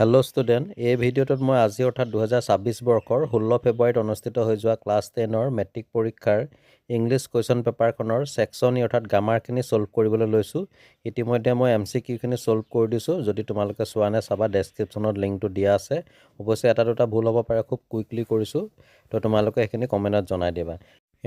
Hello' student, এই ভিডিঅ'টোত মই আজি অৰ্থাৎ 2026 বৰ্ষৰ 16 ফেব্ৰুৱাৰীত অনুষ্ঠিত হৈ যোৱা ক্লাছ 10ৰ মেট্ৰিক পৰীক্ষাৰ ইংলিছ কুৱেশ্যন পেপাৰখনৰ ছেকশ্যন ই অৰ্থাৎ গ্ৰামাৰখিনি ছল্ভ কৰিবলৈ লৈছোঁ। ইতিমধ্যে মই MCQখিনি ছল্ভ কৰি দিছোঁ। যদি তোমালোকে চোৱা নাই চাবা, ডেছক্ৰিপশ্যনত লিংকটো দিয়া আছে। অৱশ্যে এটা দুটা ভুল হ'ব পাৰে, খুব কুইকলি কৰিছোঁ, তো তোমালোকে সেইখিনি কমেণ্টত জনাই দিবা।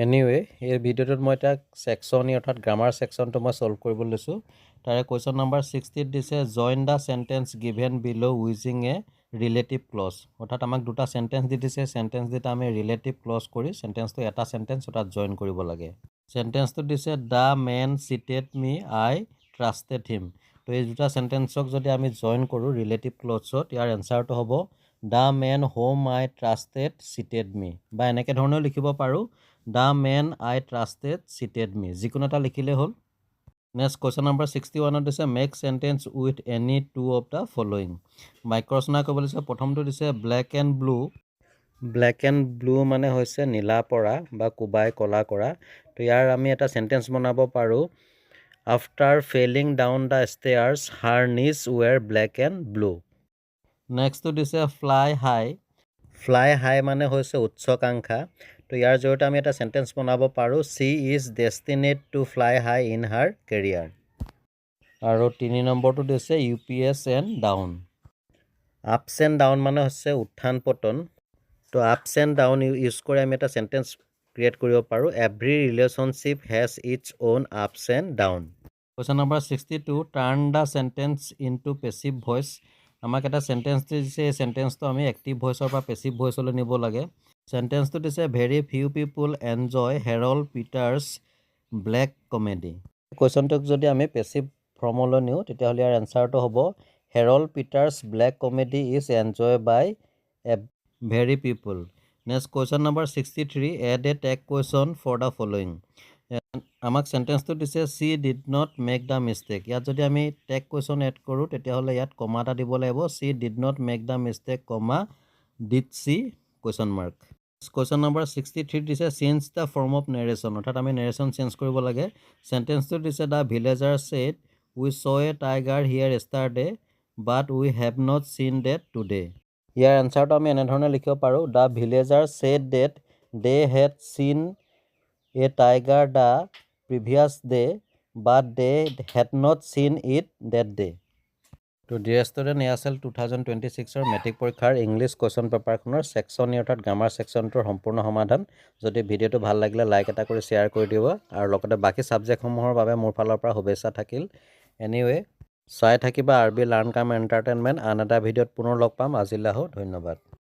এনিৱে, এই ভিডিঅ'টোত মই এতিয়া ছেকশ্যন ই অৰ্থাৎ গ্ৰামাৰ ছেকশ্যনটো মই ছল্ভ কৰিবলৈ লৈছোঁ। তাৰে কুৱেশ্যন নম্বৰ 60 দিছে, join the sentence given below' using a relative clause. অৰ্থাৎ আমাক দুটা চেণ্টেন্স দি দিছে, চেণ্টেন্স দুটা আমি ৰিলেটিভ ক্লজ কৰি চেণ্টেন্সটো এটা চেণ্টেন্স অৰ্থাৎ জইন কৰিব লাগে। চেণ্টেন্সটো দিছে, the man cheated me, I trusted him. তো এই দুটা চেণ্টেন্সক যদি আমি জইন কৰোঁ ৰিলেটিভ ক্লজত, ইয়াৰ এনচাৰটো হ'ব the man whom I trusted cheated me, বা এনেকৈ ধৰণেও লিখিব পাৰোঁ, the man I trusted cheated me, যিকোনো এটা লিখিলেই হ'ল। নেক্সট কুৱেশ্যন নম্বৰ 61ত দিছে, make sentence with any two of the following. বাক্য ৰচনা কৰিব দিছে। প্ৰথমটো দিছে black and blue. Black and blue মানে হৈছে নীলা পৰা বা কোবাই ক'লা কৰা। তো ইয়াৰ আমি এটা চেণ্টেন্স বনাব পাৰোঁ, after failing down the stares হাৰ নিজ ৱেৰ ব্লেক এণ্ড ব্লু। নেক্সটটো দিছে ফ্লাই হাই। ফ্লাই হাই মানে হৈছে উচ্চাকাংক্ষা। তো ইয়াৰ জৰিয়তে আমি এটা চেণ্টেন্স বনাব পাৰোঁ, she is destined to fly high in her career. আৰু 3 নম্বৰটো দিছে UPS and down. Ups and down মানে হৈছে উত্থান পতন। তো আপছ এণ্ড ডাউন ইউজ কৰি আমি এটা চেণ্টেন্স ক্ৰিয়েট কৰিব পাৰোঁ, every relationship has its own ups and down. Question number 62, turn the sentence into passive voice. আমাক এটা চেণ্টেন্স দিছে, এই চেণ্টেন্সটো আমি এক্টিভ ভইচৰ পৰা পেছিভ ভইচলৈ নিব লাগে। চেণ্টেন্সটো দিছে, very few people enjoy Harold Pinter's black comedy. কুৱেশ্যনটোক যদি আমি পেছিভ ফৰ্মলৈ নিওঁ তেতিয়াহ'লে ইয়াৰ এনচাৰটো হ'ব, Harold Pinter's black comedy is enjoy by a very people. Next question number 63, add a tag question for the following. আমাক চেণ্টেন্সটো দিছে, she did not make the mistake. ইয়াত যদি আমি টেগ কুৱেশ্যন এড কৰোঁ তেতিয়াহ'লে ইয়াত কমা এটা দিব লাগিব, she did not make the mistake, comma did she question mark. Question number 63 দিছে, change the form of narration. অৰ্থাৎ আমি নেৰেশ্যন চেঞ্জ কৰিব লাগে। চেণ্টেন্সটো দিছে, the villager said we saw a tiger here yesterday but we have not seen that today. ইয়াৰ এনচাৰটো আমি এনেধৰণে লিখিব পাৰোঁ, the villager said that they had seen a tiger the previous day but they had not চিন it date day. তো dear student, এয়া আছিল 2026ৰ মেট্ৰিক পৰীক্ষাৰ ইংলিছ কুৱেশ্যন পেপাৰখনৰ ছেকশ্যন ই অৰ্থাৎ গ্ৰামাৰ ছেকশ্যনটোৰ সম্পূৰ্ণ সমাধান। যদি ভিডিঅ'টো ভাল লাগিলে লাইক এটা কৰি শ্বেয়াৰ কৰি দিব, আৰু লগতে বাকী ছাবজেক্টসমূহৰ বাবে মোৰ ফালৰ পৰা শুভেচ্ছা থাকিল। এনিৱে, চাই থাকিবা RB লাৰ্ণ কাম এণ্টাৰটেইনমেণ্ট। আন এটা ভিডিঅ'ত পুনৰ লগ পাম। আজিলৈ আহোঁ, ধন্যবাদ।